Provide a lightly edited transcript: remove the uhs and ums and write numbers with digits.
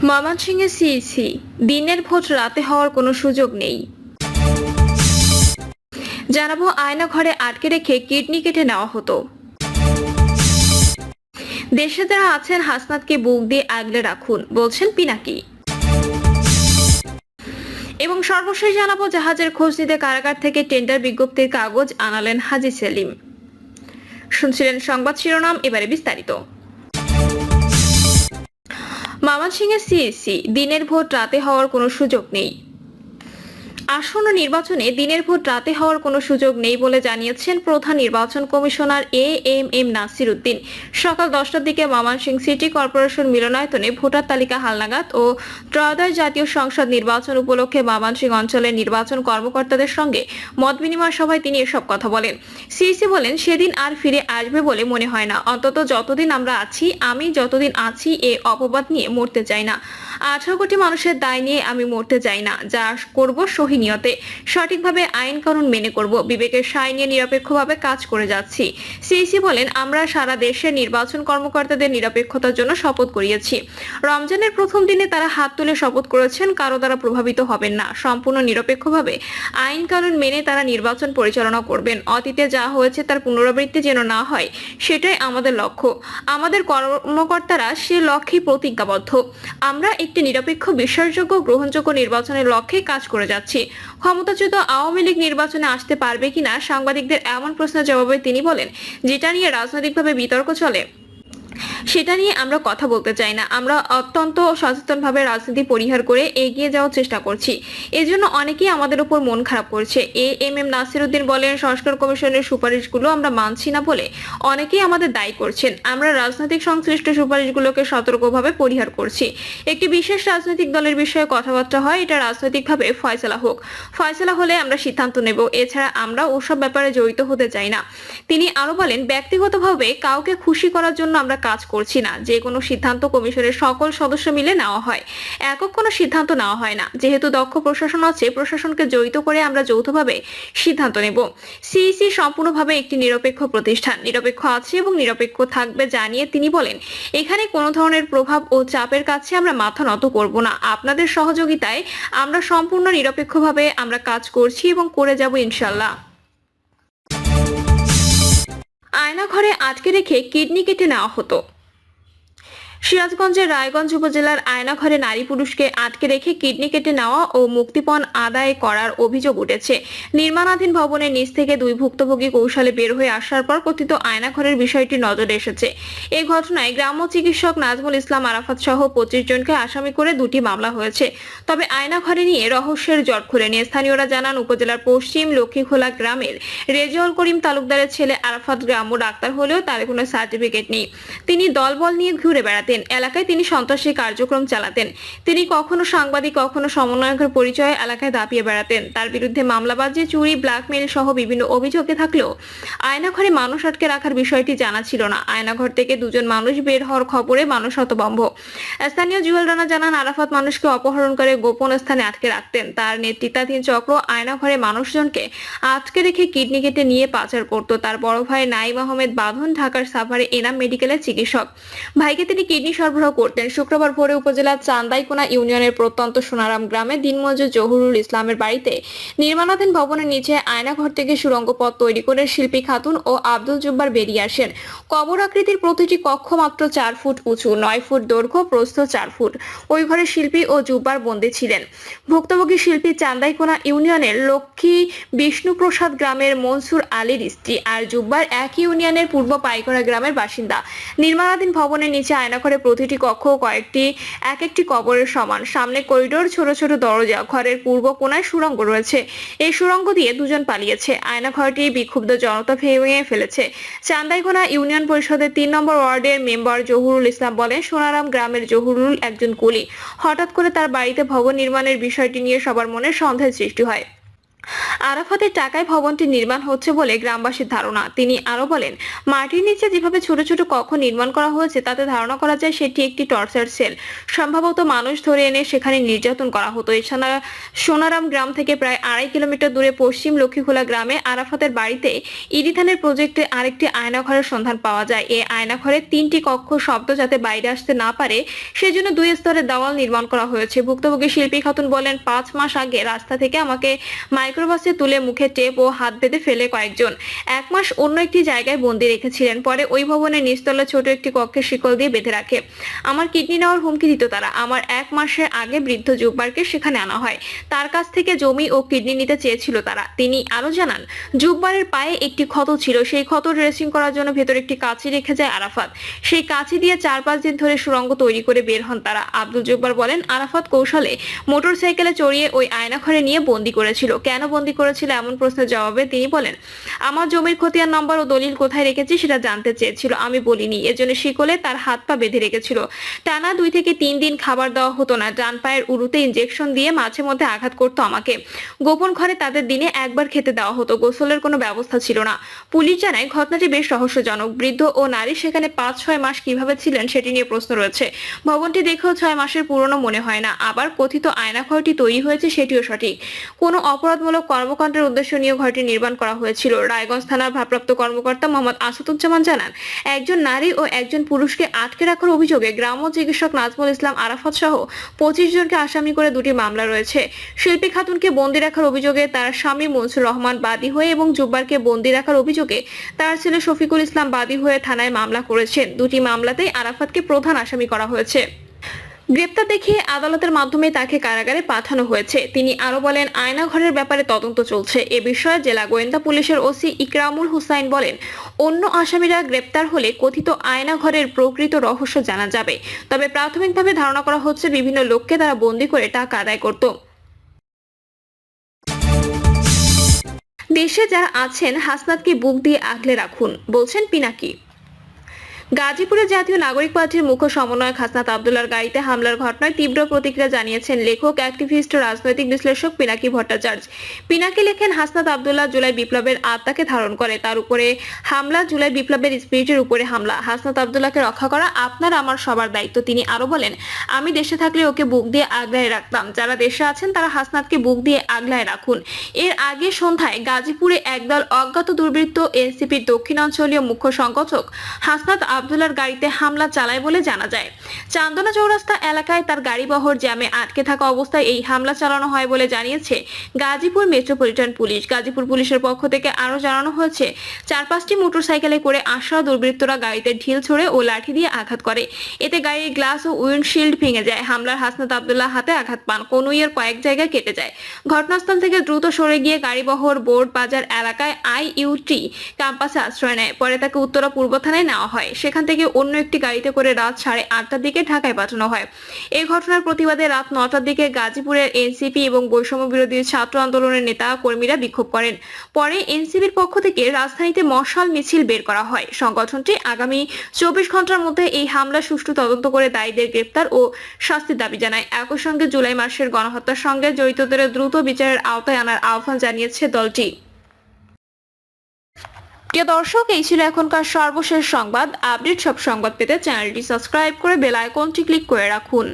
ময়মনসিংহে সিইসি দিনের ভোট রাতে হওয়ার কোনো সুযোগ নেই। জানাবো আয়না ঘরে আটকে রেখে কিডনি কেটে নেওয়া হতো। দেশে যারা আছেন হাসনাতকে বুক দিয়ে আগলে রাখুন বলছেন পিনাকি। এবং সর্বশেষ জানাবো জাহাজের খোঁজ নিতে কারাগার থেকে টেন্ডার বিজ্ঞপ্তির কাগজ আনালেন হাজী সেলিম। শুনছিলেন সংবাদ শিরোনাম, এবারে বিস্তারিত। ময়মনসিংহে সিইসি দিনের ভোট রাতে হওয়ার কোনো সুযোগ নেই। আসন্ন নির্বাচনে দিনের ভোট রাতে হওয়ার কোনো সুযোগ নেই বলে জানিয়েছেন প্রধান নির্বাচন কমিশনার এএমএম নাসির উদ্দিন। সকাল 10টার দিকে ময়মনসিংহ সিটি কর্পোরেশন মিলনায়তনে ভোটার তালিকা হালনাগাদ ও ত্রয়োদশ জাতীয় সংসদ নির্বাচন উপলক্ষে ময়মনসিংহ অঞ্চলের নির্বাচন কর্মকর্তাদের সঙ্গে মত বিনিময় সভায় তিনি এসব কথা বলেন। সিইসি বলেন, সেদিন আর ফিরে আসবে বলে মনে হয় না। অন্তত যতদিন আমরা আছি, আমি যতদিন আছি, এ অপবাদ নিয়ে মরতে চাই না। 18 কোটি মানুষের দায় নিয়ে আমি মরতে চাই না। যা করব সহিনিয়তে, সঠিকভাবে আইন কানুন মেনে করব, বিবেকের সায় নিয়ে নিরপেক্ষভাবে কাজ করে যাচ্ছি। সিইসি বলেন, আমরা সারা দেশের নির্বাচন কর্মকর্তাদের নিরপেক্ষতার জন্য শপথ করিয়েছি। রমজানের প্রথম দিনে তারা হাত তুলে শপথ করেছেন কারো দ্বারা প্রভাবিত হবেন না, সম্পূর্ণ নিরপেক্ষভাবে আইন কানুন মেনে তারা নির্বাচন পরিচালনা করবেন। অতীতে যা হয়েছে তার পুনরাবৃত্তি যেন না হয়, সেটাই আমাদের লক্ষ্য। আমাদের কর্মকর্তারা সে লক্ষ্যে প্রতিজ্ঞাবদ্ধ। আমরা একটি নিরপেক্ষ, বিশ্বাসযোগ্য, গ্রহণযোগ্য নির্বাচনের লক্ষ্যে কাজ করে যাচ্ছি। ক্ষমতাচ্যুত আওয়ামী লীগ নির্বাচনে আসতে পারবে কিনা সাংবাদিকদের এমন প্রশ্নের জবাবে তিনি বলেন, যেটা নিয়ে রাজনৈতিকভাবে বিতর্ক চলে সেটা নিয়ে আমরা কথা বলতে চাই না। আমরা অত্যন্ত সচেতনভাবে রাজনীতি পরিহার করে এগিয়ে যাওয়ার চেষ্টা করছি। এজন্য অনেকেই আমাদের উপর মন খারাপ করছে। এএমএম নাসির উদ্দিন বলেন, সংস্কার কমিশনের সুপারিশগুলো আমরা মানছি না বলে অনেকেই আমাদের দায়ী করছেন। আমরা রাজনৈতিক সংশ্লিষ্ট সুপারিশগুলোকে সতর্কভাবে পরিহার করছি। একটি বিশেষ রাজনৈতিক দলের বিষয়ে কথাবার্তা হয়, এটা রাজনৈতিকভাবে ফয়সালা হোক। ফয়সালা হলে আমরা সিদ্ধান্ত নেব। এছাড়া আমরা ওসব ব্যাপারে জড়িত হতে চাই না। তিনি আরো বলেন, ব্যক্তিগতভাবে কাউকে খুশি করার জন্য আমরা কাজ করছি না। যে কোনো সিদ্ধান্ত কমিশনের সকল সদস্য মিলে নেওয়া হয়, একক কোনো সিদ্ধান্ত নেওয়া হয় না। যেহেতু দক্ষ প্রশাসন আছে, প্রশাসনকে জড়িত করে আমরা যৌথভাবে সিদ্ধান্ত নেব। সিইসি সম্পূর্ণভাবে একটি নিরপেক্ষ প্রতিষ্ঠান, নিরপেক্ষ আছে এবং নিরপেক্ষ থাকবে জানিয়ে তিনি বলেন, এখানে কোনো ধরনের প্রভাব ও চাপের কাছে আমরা মাথা নত করব না। আপনাদের সহযোগিতায় আমরা সম্পূর্ণ নিরপেক্ষভাবে আমরা কাজ করছি এবং করে যাব ইনশাআল্লাহ। আয়না ঘরে আটকে রেখে কিডনি কেটে নেওয়া হতো। সিরাজগঞ্জের রায়গঞ্জ উপজেলার আয়নাঘরে নারী পুরুষকে আটকে রেখে কিডনি কেটে নেওয়া ও মুক্তিপণ আদায় করার অভিযোগ উঠেছে। নির্মাণাধীন ভবনের নিচ থেকে দুই ভুক্তভোগী কৌশলে বের হয়ে আসার পর কথিত আয়নাঘরের বিষয়টি নজরে এসেছে। এই ঘটনায় গ্রাম্য চিকিৎসক নাজমুল ইসলাম আরাফাত সহ 25 জনকে আসামি করে দুটি মামলা হয়েছে। তবে আয়নাঘরে নিয়ে রহস্যের জট খুলেনি। স্থানীয়রা জানান, উপজেলার পশ্চিম লক্ষ্মীখোলা গ্রামের রেজাউল করিম তালুকদারের ছেলে আরাফাত গ্রাম্য ডাক্তার হলেও তার কোনো সার্টিফিকেট নেই। তিনি দলবল নিয়ে ঘুরে বেড়াতেন। এলাকায় তিনি সন্ত্রাসী কার্যক্রম চালাতেন। তিনি কখনো সাংবাদিক, কখনো সমন্বয়কের পরিচয়ে এলাকায় দাপিয়ে বেড়াতেন। তার বিরুদ্ধে মামলাবাজি, চুরি, ব্ল্যাকমেইল সহ বিভিন্ন অভিযোগে থাকলেও আয়নাঘরে মানুষ আটকে রাখার বিষয়টি জানা ছিল না। আয়নাঘর থেকে দুজন মানুষ বের হওয়ার খবরে মানুষ হতভম্ব। স্থানীয় জুয়েল রানা জানান, আরাফাত মানুষকে অপহরণ করে গোপন স্থানে আটকে রাখতেন। তার নেতৃত্বাধীন চক্র আয়নাঘরে মানুষজনকে আটকে রেখে কিডনি কেটে নিয়ে পাচার করত। তার বড় ভাই নাইম আহমেদ বাঁধন ঢাকার সাভারে এনাম মেডিকেলের চিকিৎসক। ভাইকে তিনি কিডনি সরবরাহ করতেন। শুক্রবার ভোরে উপজেলার চান্দাইকোনা ইউনিয়নের প্রত্যন্ত সোনারাম গ্রামে দিনমজুর জহুরুল ইসলামের বাড়িতে নির্মাণাধীন ভবনের নিচে আয়নাঘর থেকে সুড়ঙ্গ পথ তৈরি করে শিল্পী খাতুন ও আব্দুল জব্বার বেরিয়ে আসেন। কবর আকৃতির প্রতিটি কক্ষ মাত্র 4 ফুট উঁচু, 9 ফুট দৈর্ঘ্য, প্রস্থ 4 ফুট। ওই ঘরে শিল্পী ও জুব্বার বন্দী ছিলেন। ভুক্তভোগী শিল্পী চান্দাইকোনা ইউনিয়নের লক্ষ্মী বিষ্ণুপ্রসাদ গ্রামের মনসুর আলীর স্ত্রী, আর জুব্বার একই ইউনিয়নের পূর্ব পাইকড়া গ্রামের বাসিন্দা। নির্মাণাধীন ভবনের নিচে আয়নাঘরে প্রতিটি কক্ষ এক একটি কবরের সমান। সামনে করিডোর, ছোট ছোট দরজা। ঘরের পূর্ব কোণায় সুড়ঙ্গ রয়েছে। এই সুড়ঙ্গ দিয়ে দুজন পালিয়েছে। আয়নাঘরটি বিক্ষুব্ধ জনতা ভেঙে ফেলেছে। চান্দাইকোনা ইউনিয়ন পরিষদের 3 নম্বর ওয়ার্ডের মেম্বার জহুরুল ইসলাম বলেন, সোনারাম গ্রামের জহুরুল একজন কুলি। হঠাৎ করে তার বাড়িতে ভবন নির্মাণের বিষয়টি নিয়ে সবার মনে সন্দেহের সৃষ্টি হয়। আরাফাতের টাকায় ভবনটি নির্মাণ হচ্ছে বলে গ্রামবাসীর ধারণা। তিনি আরো বলেন, মাটির নিচে যেভাবে ছোট ছোট কক্ষ নির্মাণ করা হয়েছে তাতে ধারণা করা যায় সেটি একটি টর্চার সেল। সম্ভবত মানুষ ধরে এনে সেখানে নির্যাতন করা হতো। এছাড়া সোনারাম গ্রাম থেকে প্রায় 2.5 কিলোমিটার দূরে পশ্চিম লক্ষ্মীখোলা গ্রামে আরাফাতের বাড়িতে ইরিধানের প্রজেক্টে আরেকটি আয়নাঘরের সন্ধান পাওয়া যায়। এই আয়নাঘরে 3টি কক্ষ, শব্দ যাতে বাইরে আসতে না পারে সেজন্য 2 স্তরের দেওয়াল নির্মাণ করা হয়েছে। ভুক্তভোগী শিল্পী খাতুন বলেন, 5 মাস আগে রাস্তা থেকে আমাকে মাইক্রোবাসে তুলে মুখে টেপ ও হাত বেঁধে ফেলে কয়েকজন 1 মাস অন্য একটি জায়গায় বন্দি রেখেছিলেন। পরে ওই ভবনের নিচতলা ছোট একটি কক্ষে শিকল দিয়ে বেঁধে রাখে। আমার কিডনি নেওয়ার হুমকি দিত তারা। আমার 1 মাসের আগে বৃদ্ধ জুব্বারকে সেখানে আনা হয়। তার কাছ থেকে জমি ও কিডনি নিতে চেয়েছিল তারা। তিনি আরো জানান, জুব্বারের পায়ে একটি ক্ষত ছিল। সেই ক্ষত ড্রেসিং করার জন্য ভেতরে একটি কাঁচি রেখে যায় আরাফাত। সেই কাঁচি দিয়ে 4-5 দিন ধরে সুড়ঙ্গ তৈরি করে বের হন তারা। আব্দুল জব্বার বলেন, আরাফাত কৌশলে মোটরসাইকেলে চড়িয়ে ওই আয়নাঘরে নিয়ে বন্দি করেছিল। কেন বন্দি করেছিল এমন প্রশ্নের জবাবে তিনি বলেন, আমার জমির খতিয়ান নম্বর ও দলিল কোথায় রেখেছি সেটা জানতে চেয়েছিল, আমি বলিনি। এজন্য শিকলে তার হাত পা বেঁধে রেখেছিল। টানা 2 থেকে 3 দিন খাবার দেওয়া হতো না। ডান পায়ের উরুতে ইনজেকশন দিয়ে মাঝে মধ্যে আঘাত করতো আমাকে। গোপন ঘরে তাদের দিনে একবার খেতে দেওয়া হতো। গোসলের কোনো ব্যবস্থা ছিল না। পুলিশ জানায়, ঘটনাটি বেশ রহস্যজনক। বৃদ্ধ ও নারী সেখানে 5-6 মাস কিভাবে ছিলেন সেটি নিয়ে প্রশ্ন রয়েছে। ভবনটি দেখেও 6 মাসের পুরনো মনে হয় না। আবার কথিত আয়নাঘরটি তৈরি হয়েছে সেটিও সঠিক। কোনো অপরাধমূলক কর্মকাণ্ডের উদ্দেশ্য নিয়ে ঘরটি নির্মাণ করা হয়েছিল। রায়গঞ্জ থানার ভারপ্রাপ্ত কর্মকর্তা মোহাম্মদ আসাদুজ্জামান জানান, একজন নারী ও একজন পুরুষকে আটকে রাখার অভিযোগে গ্রাম্য চিকিৎসক নাজমুল ইসলাম আরাফাত সহ 25 জনকে আসামি করে 2টি মামলা রয়েছে। শিল্পী খাতুনকে বন্দি রাখার অভিযোগে তার স্বামী মনসুর রহমান বাদী হয়ে এবং জুব্বারকে বন্দি রাখার অভিযোগে তার ছেলে শফিকুল ইসলাম বাদী হয়ে থানায় মামলা করেছেন। 2টি মামলাতেই আরাফাতকে প্রধান আসামি করা হয়েছে। গ্রেপ্তার দেখিয়ে আদালতের মাধ্যমে তাকে কারাগারে পাঠানো হয়েছে। তিনি আরো বলেন, আয়নাঘরের ব্যাপারে তদন্ত চলছে। এ বিষয়ে জেলা গোয়েন্দা পুলিশের ওসি ইকরামুল হুসাইন বলেন, অন্য আসামিরা গ্রেপ্তার হলে কথিত আয়নাঘরের প্রকৃত রহস্য জানা যাবে। তবে প্রাথমিকভাবে ধারণা করা হচ্ছে বিভিন্ন লোককে তারা বন্দী করে টাকা আদায় করত। দেশে যারা আছেন হাসনাতকে বুক দিয়ে আগলে রাখুন, বলছেন পিনাকি। গাজীপুরে জাতীয় নাগরিক পার্টির মুখ্য সমন্বয়ক হাসনাত আব্দুল্লাহর গাড়িতে হামলার ঘটনায় তীব্র প্রতিক্রিয়া জানিয়েছেন লেখক, অ্যাক্টিভিস্ট ও রাজনৈতিক বিশ্লেষক পিনাকি ভট্টাচার্য। পিনাকি লেখেন, হাসনাত আব্দুল্লাহ জুলাই বিপ্লবের আত্মাকে ধারণ করে। তার উপরে হামলা জুলাই বিপ্লবের স্পিরিটের উপরে হামলা। হাসনাত আব্দুল্লাহকে রক্ষা করা আপনার আমার সবার দায়িত্ব। তিনি আরো বলেন, আমি দেশে থাকলে ওকে বুক দিয়ে আগলায় রাখতাম। যারা দেশে আছেন তারা হাসনাতকে বুক দিয়ে আগলায় রাখুন। এর আগে সন্ধ্যায় গাজীপুরে একদল অজ্ঞাত দুর্বৃত্ত এনসিপির দক্ষিণাঞ্চলীয় মুখ্য সংগঠক হাসনাত আব্দুল্লাহর গাড়িতে হামলা চালায় বলে জানা যায়। চান্দনা চৌরাস্তা এলাকায় তার গাড়িবহর জ্যামে আটকে থাকা অবস্থায় এই হামলা চালানো হয় বলে জানিয়েছে গাজীপুর মেট্রোপলিটন পুলিশ। গাজীপুর পুলিশের পক্ষ থেকে আরো জানানো হয়েছে, 4-5টি মোটরসাইকেলে করে আসা দুর্বৃত্তরা গাড়িতে ঢিল ছোড়ে ও লাঠি দিয়ে আঘাত করে। এতে গাড়ির গ্লাস ও উইন্ডশিল্ড ভেঙে যায়। হামলার হাসনাত আব্দুল্লাহ হাতে আঘাত পান, কনুইয়ের কয়েক জায়গায় কেটে যায়। ঘটনাস্থল থেকে দ্রুত সরে গিয়ে গাড়িবহর বোর্ড বাজার এলাকায় আইইউটি ক্যাম্পাসে আশ্রয় নেয়। পরে তাকে উত্তরা পূর্ব থানায় নেওয়া হয়। সেখান থেকে অন্য একটি গাড়িতে করে রাত 8:30টার দিকে ঢাকায় পাঠানো হয়। এই ঘটনার প্রতিবাদে রাত 9টার দিকে গাজীপুরের এনসিপি এবং বৈষম্য বিরোধী ছাত্র আন্দোলনের নেতা কর্মীরা বিক্ষোভ করেন। পরে এনসিপির পক্ষ থেকে রাজধানীতে মশাল মিছিল বের করা হয়। সংগঠনটি আগামী 24 ঘন্টার মধ্যে এই হামলা সুষ্ঠু তদন্ত করে দায়ীদের গ্রেপ্তার ও শাস্তির দাবি জানায়। একই সঙ্গে জুলাই মাসের গণহত্যার সঙ্গে জড়িতদের দ্রুত বিচারের আওতায় আনার আহ্বান জানিয়েছে দলটি। প্রিয় দর্শক, এই ছিল এখনকার সর্বশেষ সংবাদ। আপডেট সব সংবাদ পেতে চ্যানেলটি সাবস্ক্রাইব করে বেল আইকনটি ক্লিক করে রাখুন।